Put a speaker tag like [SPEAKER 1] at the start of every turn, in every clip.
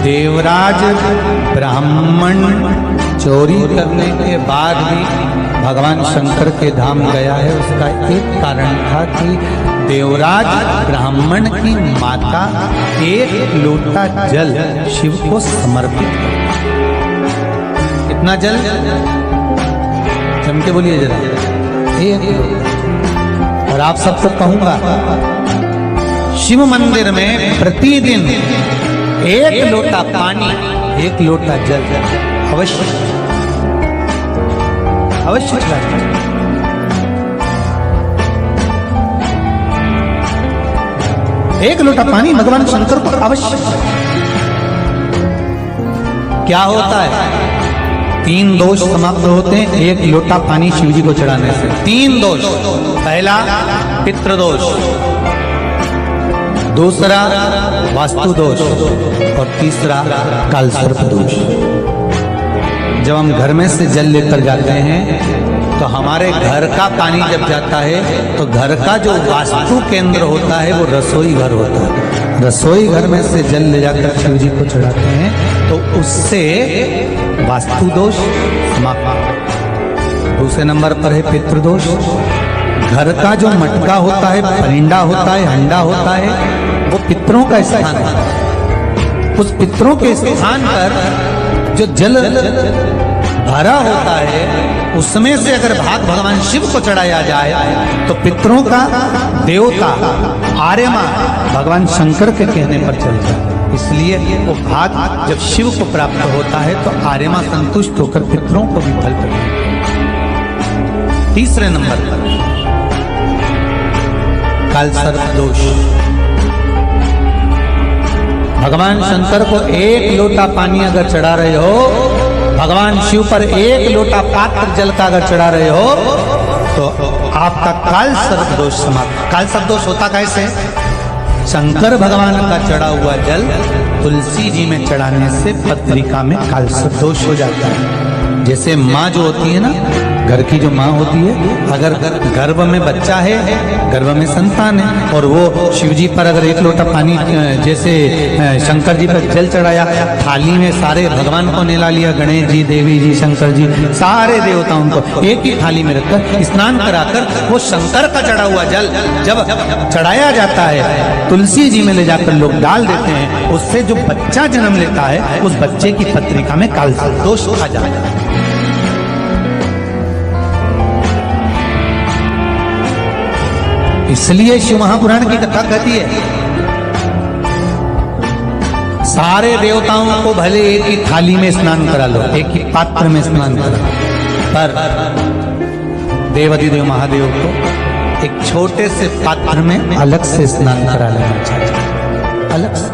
[SPEAKER 1] देवराज ब्राह्मण चोरी करने के बाद भी भगवान शंकर के धाम गया है। उसका एक कारण था कि देवराज ब्राह्मण की माता एक लोटा जल शिव को समर्पित कर। कितना जल? जम के बोलिए जरा। एक लोटा। और आप सबको कहूंगा, शिव मंदिर में प्रतिदिन एक लोटा पानी, एक लोटा जल अवश्य अवश्य चढ़ाइए। एक लोटा पानी भगवान शंकर को अवश्य। क्या होता है? 3 दोष समाप्त होते हैं एक लोटा पानी शिव जी को चढ़ाने से। 3 दोष। पहला पितृदोष, दूसरा वास्तु दोष और तीसरा कालसर्प दोष। जब हम घर में से जल लेकर जाते हैं तो हमारे घर का पानी जब जाता है तो घर का जो वास्तु केंद्र होता है वो रसोई घर होता है। रसोई घर में से जल ले जाकर शिव जी को चढ़ाते हैं तो उससे वास्तु दोष समाप्त। दूसरे नंबर पर है पितृदोष। घर का जो मटका होता है, परिंदा होता है, हंडा होता है, वो पितरों का स्थान है। उस पितरों के स्थान पर जो जल भरा होता है उसमें से अगर भाग भगवान शिव को चढ़ाया जाए तो पितरों का देवता आर्यमा भगवान शंकर के कहने पर चल जाए। इसलिए वो भाग जब शिव को प्राप्त होता है तो आर्यमा संतुष्ट होकर पितरों को भी फल प्रदान करते हैं। तीसरे नंबर पर कालसर्प दोष। भगवान शंकर को एक लोटा पानी अगर चढ़ा रहे हो, भगवान शिव पर एक लोटा पात्र जल का अगर चढ़ा रहे हो तो आपका कालसर्प दोष समाप्त। कालसर्प दोष होता कैसे? शंकर भगवान का चढ़ा हुआ जल तुलसी जी में चढ़ाने से पत्रिका में कालसर्प दोष हो जाता है। जैसे माँ जो होती है ना, घर की जो माँ होती है, अगर गर्भ में बच्चा है, गर्भ में संतान है और वो शिव जी पर अगर एक लोटा पानी जैसे शंकर जी पर जल चढ़ाया, थाली में सारे भगवान को नेला लिया, गणेश जी, देवी जी, शंकर जी, सारे देवताओं को एक ही थाली में रखकर स्नान कराकर वो शंकर का चढ़ा हुआ जल जब चढ़ाया जाता है तुलसी जी में ले जाकर लोग डाल देते हैं, उससे जो बच्चा जन्म लेता है उस बच्चे की पत्रिका में कालसर्प दोष आ जाता है। इसलिए शिव महापुराण की कथा कहती है सारे देवताओं को भले एक ही थाली में स्नान करा लो, एक ही पात्र में स्नान करा लो, पर देवाधिदेव महादेव को एक छोटे से पात्र में अलग से स्नान करा लेना चाहिए, अलग से।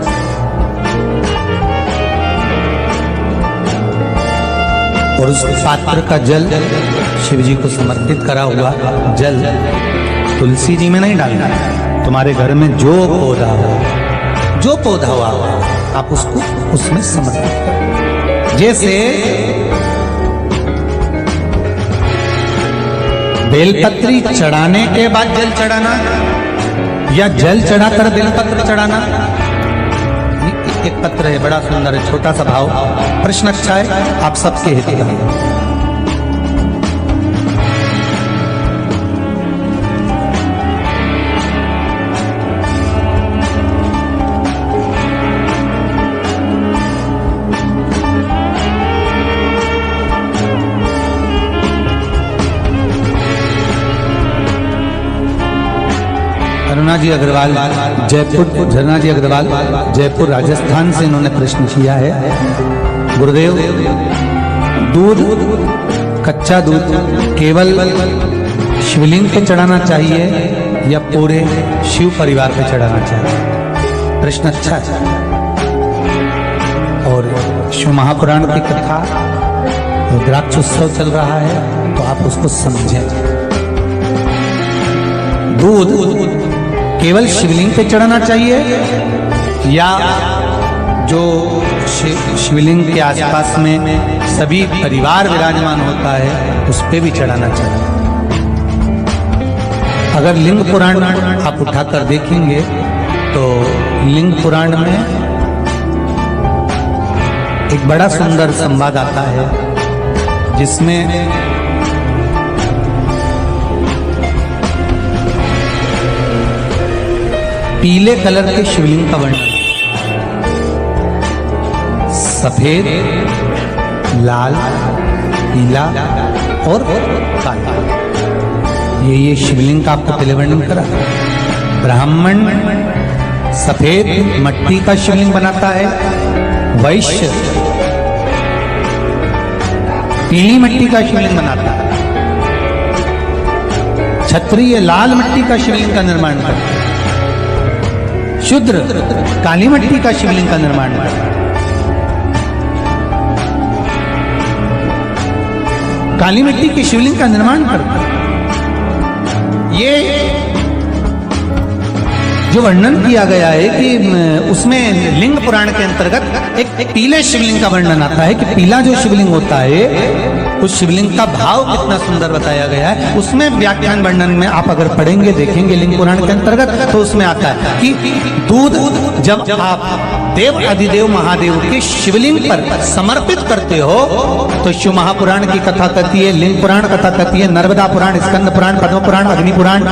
[SPEAKER 1] और उस पात्र का जल शिव जी को समर्पित करा हुआ जल तुलसी जी में नहीं डालना। तुम्हारे घर में जो पौधा हुआ आप उसको उसमें समर्पित करो। जैसे बेलपत्री चढ़ाने के बाद जल चढ़ाना या जल चढ़ाकर बेलपत्र चढ़ाना। एक पत्र है, बड़ा सुंदर है, छोटा सा भाव, प्रश्न अच्छा है, आप सबके हित का। झरना जी अग्रवाल जयपुर राजस्थान से इन्होंने प्रश्न किया है। गुरुदेव, दूध, कच्चा दूध केवल शिवलिंग पे चढ़ाना चाहिए या पूरे शिव परिवार पे चढ़ाना चाहिए? प्रश्न अच्छा है। और शिव महापुराण की कथा रुद्राक्ष उत्सव चल रहा है तो आप उसको समझें। दूध केवल शिवलिंग पे चढ़ाना चाहिए या जो शिवलिंग के आसपास में सभी परिवार विराजमान होता है उस पे भी चढ़ाना चाहिए? अगर लिंग पुराण आप उठाकर देखेंगे तो लिंग पुराण में एक बड़ा सुंदर संवाद आता है जिसमें पीले कलर के शिवलिंग का वर्णन, सफेद, लाल, पीला और काला, ये शिवलिंग का आपको पहले वर्णन करा। ब्राह्मण सफेद मट्टी का शिवलिंग बनाता है, वैश्य पीली मिट्टी का शिवलिंग बनाता है, क्षत्रिय लाल मिट्टी का शिवलिंग का निर्माण करता है, शूद्र काली मिट्टी का शिवलिंग का निर्माण करता है। काली मिट्टी के शिवलिंग का निर्माण करता है। ये जो वर्णन किया गया है कि उसमें लिंग पुराण के अंतर्गत एक पीले शिवलिंग का वर्णन आता है कि पीला जो शिवलिंग होता है उस शिवलिंग का भाव कितना सुंदर बताया गया है। उसमें व्याख्यान वर्णन में आप अगर पढ़ेंगे देखेंगे लिंग पुराण के अंतर्गत तो उसमें आता है कि दूध जब आप देव अधिदेव महादेव के शिवलिंग पर समर्पित करते हो तो शिव महापुराण की कथा कहती है, लिंग पुराण कथा कहती है, नर्मदा पुराण, स्कंद पुराण, पद्म पुराण, अग्नि पुराण,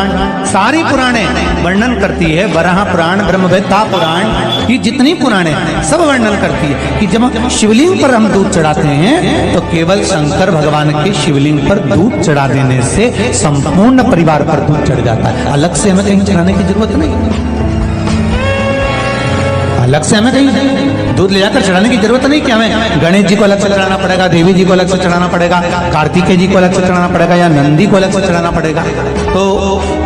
[SPEAKER 1] सारी पुराणे वर्णन करती है। वराह पुराण, ब्रह्मवेत्ता पुराण, ये जितनी पुराणे सब वर्णन करती है कि जब शिवलिंग पर हम दूध चढ़ाते हैं तो केवल शंकर भगवान के शिवलिंग पर दूध चढ़ा देने से संपूर्ण परिवार पर दूध चढ़ जाता है। अलग से हमें कहीं चढ़ाने की जरूरत नहीं, अलग से हमें कहीं दूध ले जाकर चढ़ाने की जरूरत नहीं कि हमें गणेश जी को अलग से चढ़ाना पड़ेगा, देवी जी को अलग से चढ़ाना पड़ेगा, कार्तिकेय जी को अलग से चढ़ाना पड़ेगा या नंदी को अलग से चढ़ाना पड़ेगा। तो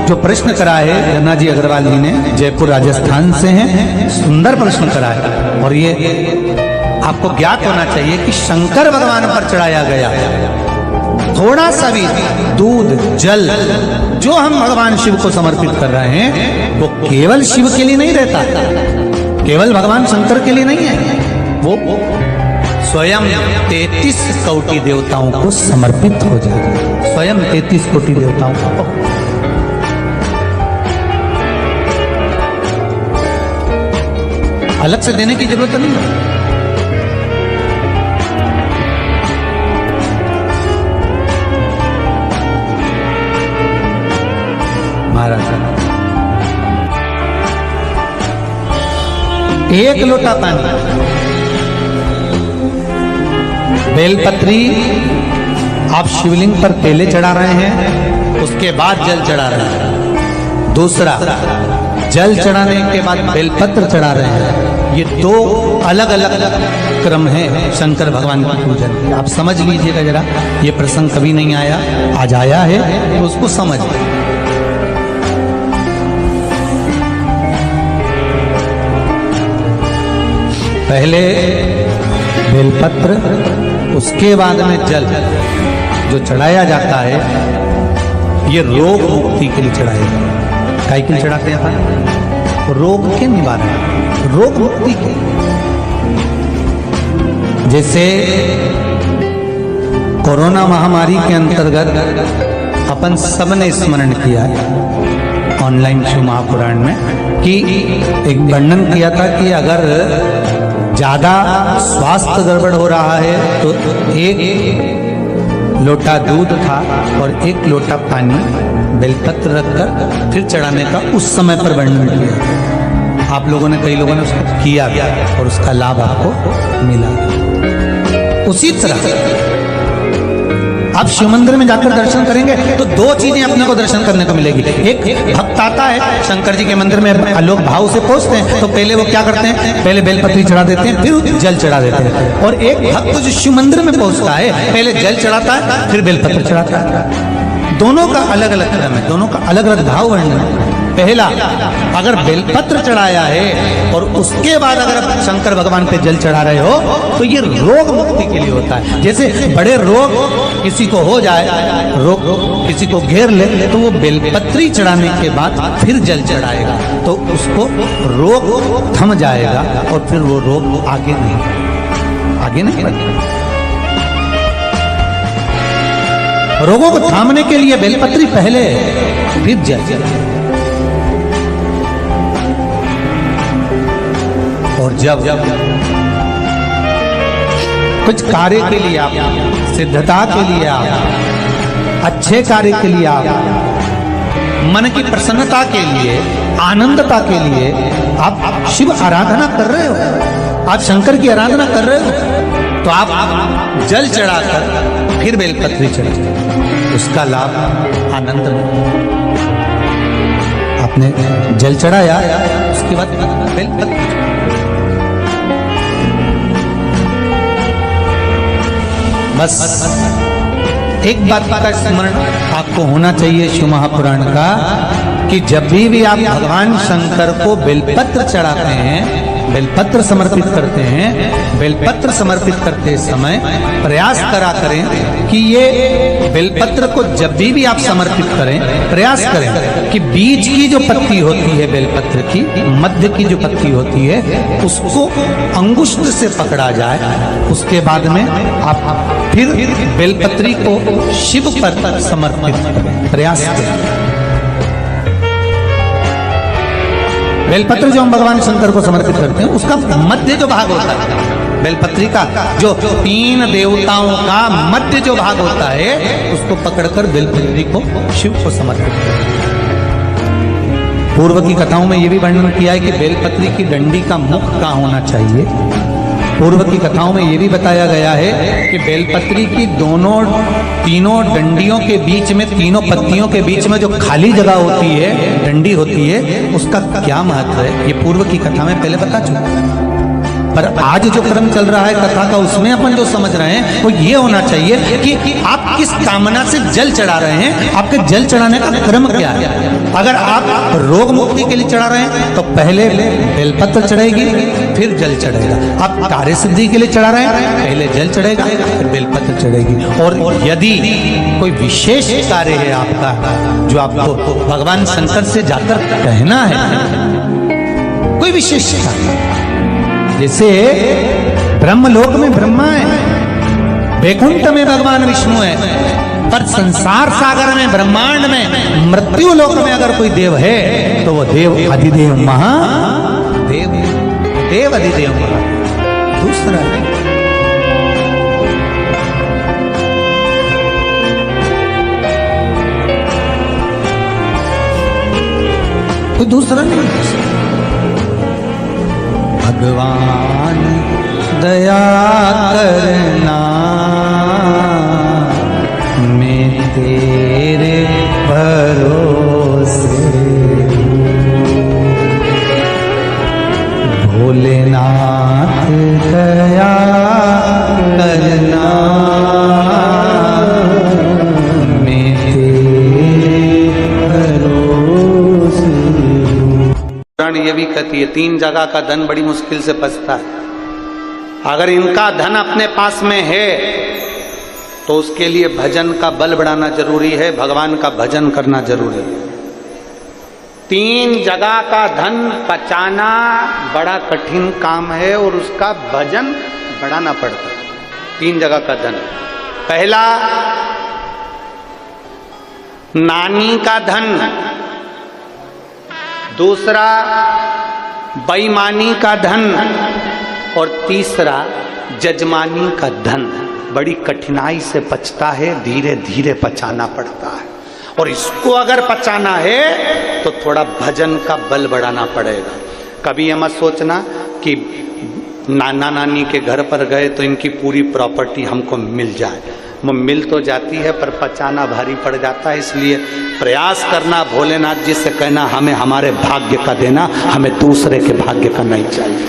[SPEAKER 1] जो प्रश्न करा है गन्ना जी अग्रवाल जी ने, जयपुर राजस्थान से हैं, सुंदर प्रश्न करा है और ये आपको ज्ञात होना चाहिए कि शंकर भगवान पर चढ़ाया गया थोड़ा सा भी दूध जल जो हम भगवान शिव को समर्पित कर रहे हैं वो केवल शिव के लिए नहीं रहता, केवल भगवान शंकर के लिए नहीं है, वो स्वयं 33 कोटि देवताओं को समर्पित हो जाएगा, स्वयं 33 कोटि देवताओं को। अलग से देने की जरूरत नहीं है। महाराज एक लोटा पानी, बेलपत्री आप शिवलिंग पर पहले चढ़ा रहे हैं, उसके बाद जल चढ़ा रहे हैं। दूसरा, जल चढ़ाने के बाद बेलपत्र चढ़ा रहे हैं। ये दो अलग अलग क्रम है शंकर भगवान की पूजन। आप समझ लीजिएगा जरा, ये प्रसंग कभी नहीं आया, आज आया है तो उसको समझ। पहले बेलपत्र, उसके बाद में जल जो चढ़ाया जाता है ये रोग मुक्ति के लिए चढ़ाया जाता है। काहे के लिए चढ़ाते हैं? रोग के निवारण, रोग मुक्ति के। जैसे कोरोना महामारी के अंतर्गत अपन सबने स्मरण किया है ऑनलाइन शिव महापुराण में कि एक वर्णन किया था कि अगर ज्यादा स्वास्थ्य गड़बड़ हो रहा है तो एक लोटा दूध था और एक लोटा पानी बेलपत्र रखकर फिर चढ़ाने का उस समय पर वर्णन किया। आप लोगों ने, कई लोगों ने उसको किया और उसका लाभ आपको मिला। उसी तरह आप शिव मंदिर में जाकर दर्शन करेंगे तो दो चीजें अपने को दर्शन करने को मिलेगी। एक भक्त आता है शंकर जी के मंदिर में, आलोक भाव से पहुंचते हैं तो पहले वो क्या करते हैं, पहले बेलपत्री चढ़ा देते हैं फिर जल चढ़ा देते हैं। और एक भक्त जो शिव मंदिर में पहुंचता है पहले जल चढ़ाता है फिर बेलपत्र चढ़ाता है। दोनों का अलग अलग क्रम है, दोनों का अलग अलग भाव वर्णन है। पहला, अगर बेलपत्र चढ़ाया है और उसके बाद अगर आप शंकर भगवान पे जल चढ़ा रहे हो तो ये रोग मुक्ति के लिए होता है। जैसे बड़े रोग किसी को हो जाए, रोग किसी को घेर ले तो वो बेलपत्री चढ़ाने के बाद फिर जल चढ़ाएगा तो उसको रोग थम जाएगा और फिर वो रोग आगे नहीं बढ़ेगा। रोगों को थामने के लिए बेलपत्री पहले फिर जल। और जब कुछ कार्य के लिए आप, सिद्धता के लिए आप, अच्छे कार्य के लिए आप, मन की प्रसन्नता के लिए, आनंदता के लिए आप शिव आराधना कर रहे हो, आप शंकर की आराधना कर रहे हो, तो आप जल चढ़ाकर फिर बेलपत्री चढ़ाए, उसका लाभ आनंद में। आपने जल चढ़ाया, उसके बाद बेलपत्री, बस एक बात का स्मरण आपको होना चाहिए शिव महापुराण का, कि जब भी आप भगवान शंकर को बेलपत्र चढ़ाते हैं, बेलपत्र समर्पित करते हैं, बेलपत्र समर्पित करते समय प्रयास करा करें कि ये बेलपत्र को जब भी आप समर्पित करें, प्रयास करें कि बीच की जो पत्ती होती है बेलपत्र की, मध्य की जो पत्ती होती है, उसको अंगुष्ठ से पकड़ा जाए। उसके बाद में आप फिर बेलपत्री को शिव पर समर्पित करें, प्रयास करें। बेलपत्र जो हम भगवान शंकर को समर्पित करते हैं, उसका मध्य जो भाग होता है, बेलपत्री का जो 3 देवताओं का मध्य जो भाग होता है, उसको पकड़कर बेलपत्री को शिव को समर्पित करते हैं। पूर्व की कथाओं में यह भी वर्णन किया है कि बेलपत्री की डंडी का मुख कहाँ होना चाहिए। पूर्व की कथाओं में यह भी बताया गया है कि बेलपत्री की तीनों डंडियों के बीच में, तीनों पत्तियों के बीच में जो खाली जगह होती है, डंडी होती है, उसका क्या महत्व है, ये पूर्व की कथा में पहले बता चुका। पर आज जो क्रम चल रहा है कथा का, उसमें अपन जो समझ रहे हैं वो ये होना चाहिए कि आप किस कामना से जल चढ़ा रहे हैं, आपके जल चढ़ाने का क्रम क्या है। अगर आप रोग मुक्ति के लिए चढ़ा रहे हैं तो पहले बेलपत्र चढ़ेगी, फिर जल चढ़ेगा। आप कार्य सिद्धि के लिए चढ़ा रहे हैं, पहले जल चढ़ेगा, फिर बेलपत्र चढ़ेगी। और यदि कोई विशेष कार्य है आपका, जो आपको भगवान शंकर से जाकर कहना है, कोई विशेष कार्य, जैसे ब्रह्मलोक में ब्रह्मा है, वैकुंठ में भगवान विष्णु है, पर संसार सागर में, ब्रह्मांड में, मृत्यु लोक में अगर कोई देव है तो वो देव अधिदेव महादेव, देव अधिदेव महादेव। दूसरा कोई दूसरा नहीं। भगवान दया करना, मैं तेरे भरोसे, भोलेनाथ दया करना, मैं तेरे भरोसे। ये भी कहती है 3 जगह का धन बड़ी मुश्किल से बचता है। अगर इनका धन अपने पास में है तो उसके लिए भजन का बल बढ़ाना जरूरी है, भगवान का भजन करना जरूरी है। 3 जगह का धन बचाना बड़ा कठिन काम है और उसका भजन बढ़ाना पड़ता है। 3 जगह का धन, पहला नानी का धन, दूसरा बेईमानी का धन, और तीसरा जजमानी का धन। बड़ी कठिनाई से पचता है, धीरे धीरे पचाना पड़ता है। और इसको अगर पचाना है तो थोड़ा भजन का बल बढ़ाना पड़ेगा। कभी ये मत सोचना कि नाना नानी के घर पर गए तो इनकी पूरी प्रॉपर्टी हमको मिल जाए। वो मिल तो जाती है पर पचाना भारी पड़ जाता है। इसलिए प्रयास करना, भोलेनाथ जी से कहना हमें हमारे भाग्य का देना, हमें दूसरे के भाग्य का नहीं चाहिए।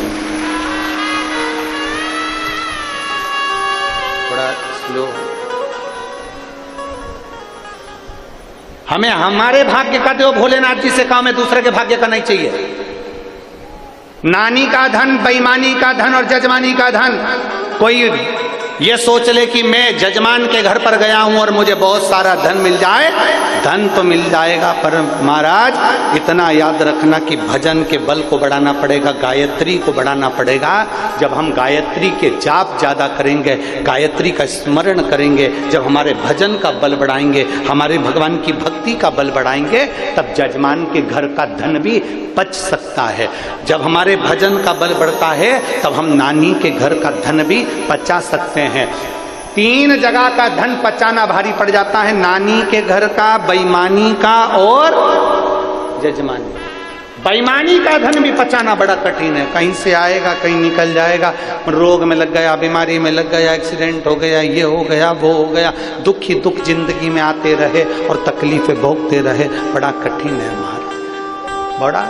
[SPEAKER 1] थोड़ा स्लो। हमें हमारे भाग्य का दो, भोलेनाथ जी से कहा हमें दूसरे के भाग्य का नहीं चाहिए। नानी का धन, बेईमानी का धन और जजमानी का धन। कोई ये सोच ले कि मैं जजमान के घर पर गया हूं और मुझे बहुत सारा धन मिल जाए। धन तो मिल जाएगा, पर महाराज इतना याद रखना कि भजन के बल को बढ़ाना पड़ेगा, गायत्री को बढ़ाना पड़ेगा। जब हम गायत्री के जाप ज्यादा करेंगे, गायत्री का स्मरण करेंगे, जब हमारे भजन का बल बढ़ाएंगे, हमारे भगवान की भक्ति का बल बढ़ाएंगे, तब जजमान के घर का धन भी पच सकता है। जब हमारे भजन का बल बढ़ता है तब हम नानी के घर का धन भी पचा सकते हैं। 3 जगह का धन पचाना भारी पड़ जाता है, नानी के घर का, बेईमानी का और जजमानी। बेईमानी का धन भी पचाना बड़ा कठिन है, कहीं से आएगा कहीं निकल जाएगा, रोग में लग गया, बीमारी में लग गया, एक्सीडेंट हो गया, ये हो गया, वो हो गया, दुख ही दुख जिंदगी में आते रहे और तकलीफें भोगते रहे, बड़ा कठिन है हमारा, बड़ा।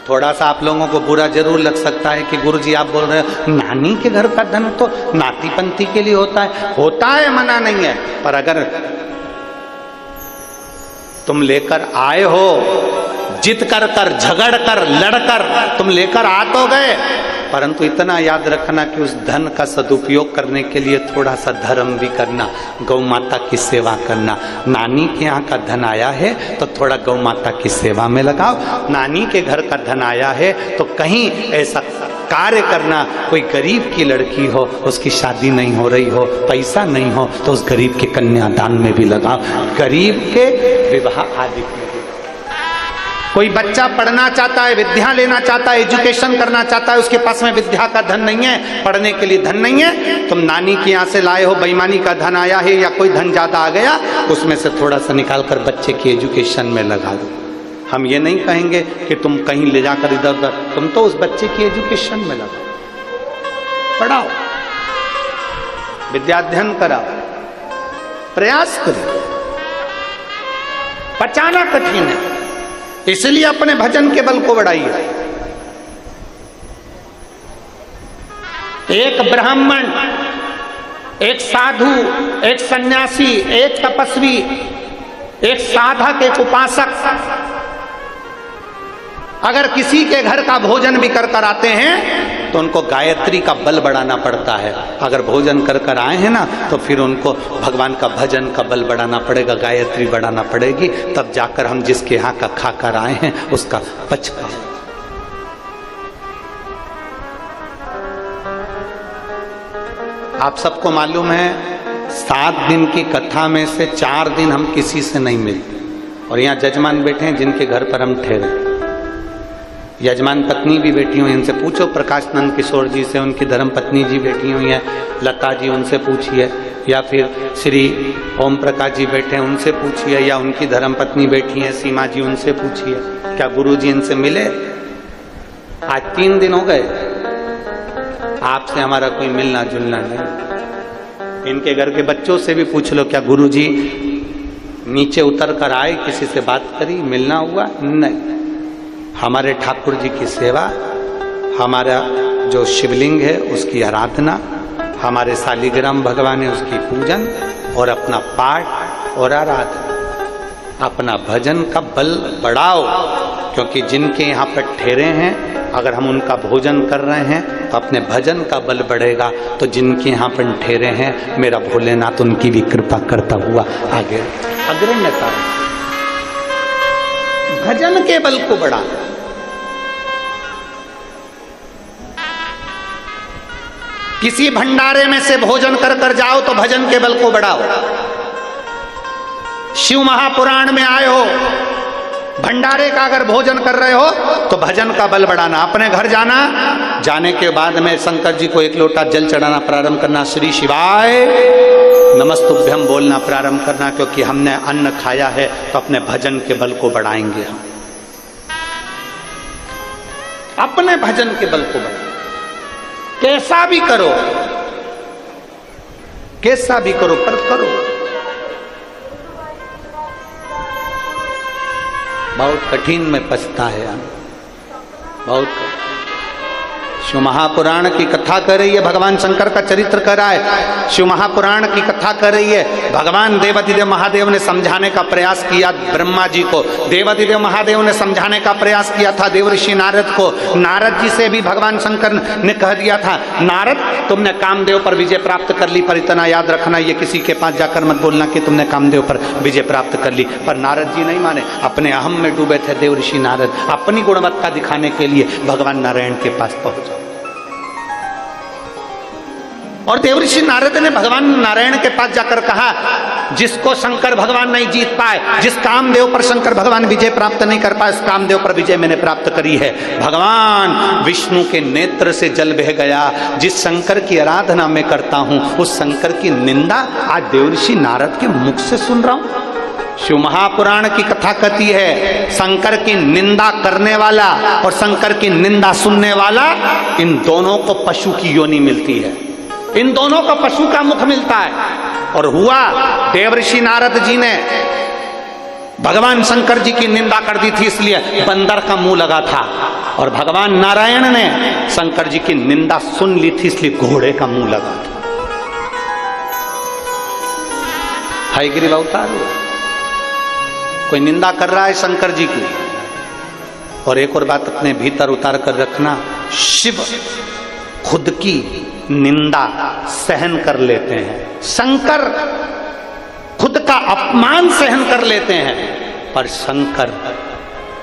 [SPEAKER 1] थोड़ा सा आप लोगों को बुरा जरूर लग सकता है कि गुरुजी आप बोल रहे हो नानी के घर का धन तो नाती पंथी के लिए होता है, मना नहीं है, पर अगर तुम लेकर आए हो, जिद कर कर, झगड़ कर, लड़कर तुम लेकर आ तो गए, परंतु इतना याद रखना कि उस धन का सदुपयोग करने के लिए थोड़ा सा धर्म भी करना, गौ माता की सेवा करना। नानी के यहाँ का धन आया है तो थोड़ा गौ माता की सेवा में लगाओ, नानी के घर का धन आया है तो कहीं ऐसा कार्य करना, कोई गरीब की लड़की हो, उसकी शादी नहीं हो रही हो, पैसा नहीं हो, तो उस गरीब के कन्यादान में भी लगाओ, गरीब के विवाह आदि में। कोई बच्चा पढ़ना चाहता है, विद्या लेना चाहता है, एजुकेशन करना चाहता है, उसके पास में विद्या का धन नहीं है, पढ़ने के लिए धन नहीं है, तुम नानी के यहाँ से लाए हो, बेईमानी का धन आया है या कोई धन ज्यादा आ गया, उसमें से थोड़ा सा निकाल कर बच्चे की एजुकेशन में लगा दो। हम ये नहीं कहेंगे कि तुम कहीं ले जाकर इधर उधर, तुम तो उस बच्चे की एजुकेशन में लगाओ, पढ़ाओ, विद्याध्ययन कराओ, प्रयास करो। पचाना कठिन है, इसलिए अपने भजन के बल को बढ़ाइए। एक ब्राह्मण, एक साधु, एक सन्यासी, एक तपस्वी, एक साधक, एक उपासक अगर किसी के घर का भोजन भी कर कर आते हैं तो उनको गायत्री का बल बढ़ाना पड़ता है। अगर भोजन कर कर आए हैं ना तो फिर उनको भगवान का भजन का बल बढ़ाना पड़ेगा, गायत्री बढ़ाना पड़ेगी, तब जाकर हम जिसके यहाँ का खाकर आए हैं उसका पच पाए। आप सबको मालूम है 7 दिन की कथा में से 4 दिन हम किसी से नहीं मिलते, और यहाँ जजमान बैठे हैं जिनके घर पर हम ठहरे, यजमान पत्नी भी बैठी हुई, इनसे पूछो, प्रकाश नंद किशोर जी से, उनकी धर्म पत्नी जी बैठी हुई हैं, लता जी उनसे पूछिए, या फिर श्री ओम प्रकाश जी बैठे हैं उनसे पूछिए, या उनकी धर्म पत्नी बैठी हैं सीमा जी, उनसे पूछिए क्या गुरु जी इनसे मिले। आज 3 दिन हो गए, आपसे हमारा कोई मिलना जुलना नहीं। इनके घर के बच्चों से भी पूछ लो क्या गुरु जी नीचे उतर कर आए, किसी से बात करी, मिलना हुआ? नहीं। हमारे ठाकुर जी की सेवा, हमारा जो शिवलिंग है उसकी आराधना, हमारे शालिग्राम भगवान है उसकी पूजन, और अपना पाठ और आराधना, अपना भजन का बल बढ़ाओ। क्योंकि जिनके यहाँ पर ठहरे हैं, अगर हम उनका भोजन कर रहे हैं तो अपने भजन का बल बढ़ेगा, तो जिनके यहाँ पर ठहरे हैं मेरा भोलेनाथ उनकी भी कृपा करता हुआ आगे अग्रण्यता, भजन के बल को बढ़ा। किसी भंडारे में से भोजन कर कर जाओ तो भजन के बल को बढ़ाओ। शिव महापुराण में आए हो, भंडारे का अगर भोजन कर रहे हो तो भजन का बल बढ़ाना। अपने घर जाना, जाने के बाद में शंकर जी को 1 लोटा जल चढ़ाना प्रारंभ करना, श्री शिवाय नमस्तुभ्यम बोलना प्रारंभ करना, क्योंकि हमने अन्न खाया है तो अपने भजन के बल को बढ़ाएंगे हम। अपने भजन के बल को बढ़ाएं, कैसा भी करो, कैसा भी करो, पर करो। बहुत कठिन में पछता है हम, बहुत। शिव महापुराण की कथा कर रही है, भगवान शंकर का चरित्र कर रहा है। शिव महापुराण की कथा कर रही है, भगवान देवाधिदेव महादेव ने समझाने का प्रयास किया ब्रह्मा जी को, देवाधिदेव महादेव ने समझाने का प्रयास किया था देवऋषि नारद को। नारद जी से भी भगवान शंकर ने कह दिया था, नारद तुमने कामदेव पर विजय प्राप्त कर ली, पर इतना याद रखना ये किसी के पास जाकर मत बोलना कि तुमने कामदेव पर विजय प्राप्त कर ली। पर नारद जी नहीं माने, अपने अहम में डूबे थे देवऋषि नारद, अपनी गुणवत्ता दिखाने के लिए भगवान नारायण के पास पहुंचा। और देवऋषि नारद ने भगवान नारायण के पास जाकर कहा, जिसको शंकर भगवान नहीं जीत पाए, जिस कामदेव पर शंकर भगवान विजय प्राप्त नहीं कर पाए, उस कामदेव पर विजय मैंने प्राप्त करी है। भगवान विष्णु के नेत्र से जल बह गया। जिस शंकर की आराधना मैं करता हूं, उस शंकर की निंदा आज देवऋषि नारद के मुख से सुन रहा हूं। शिव महापुराण की कथा कहती है, शंकर की निंदा करने वाला और शंकर की निंदा सुनने वाला, इन दोनों को पशु की योनि मिलती है, इन दोनों को पशु का मुख मिलता है। और हुआ, देवऋषि नारद जी ने भगवान शंकर जी की निंदा कर दी थी, इसलिए बंदर का मुंह लगा था। और भगवान नारायण ने शंकर जी की निंदा सुन ली थी, इसलिए घोड़े का मुंह लगा था। हयग्रीव अवतार हुआ। कोई निंदा कर रहा है शंकर जी की। और एक और बात अपने भीतर उतार कर रखना, शिव खुद की निंदा सहन कर लेते हैं, शंकर खुद का अपमान सहन कर लेते हैं, पर शंकर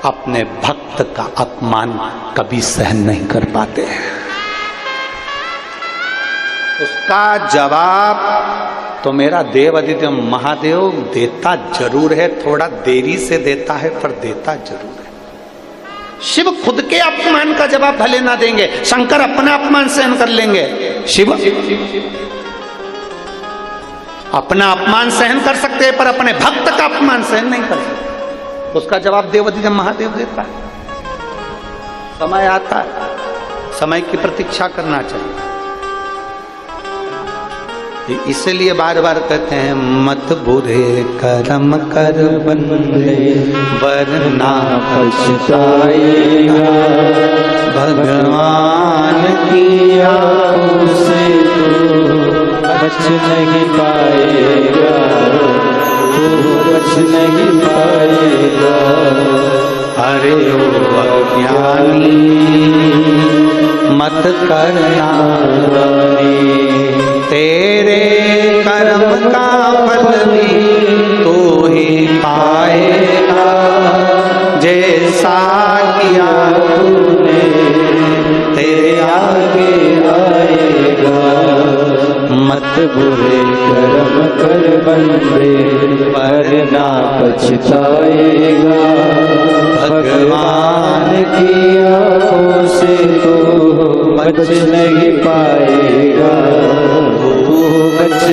[SPEAKER 1] अपने भक्त का अपमान कभी सहन नहीं कर पाते हैं। उसका जवाब तो मेरा देव आदित्य महादेव देता जरूर है, थोड़ा देरी से देता है, पर देता जरूर है। शिव खुद के अपमान का जवाब भले ना देंगे, शंकर अपना अपमान सहन कर लेंगे। शिव अपना अपमान सहन कर सकते हैं, पर अपने भक्त का अपमान सहन नहीं कर सकते। उसका जवाब देवादिदेव महादेव देता है। समय आता है, समय की प्रतीक्षा करना चाहिए। इसलिए बार बार कहते हैं, मत बुरे कर्म कर बंदे वरना पछताएगा, भगवान की आँखों से तू बच नहीं पाएगा, तू बच नहीं पाएगा। अरे ओ अज्ञानी मत करना, तेरे कर्म का फल भी तू ही पाएगा, जैसा किया तूने तेरे आगे आएगा। मत बुरे कर्म कर बंदे वरना पछताएगा, भगवान की आँखों से तो बच नहीं पाएगा, बच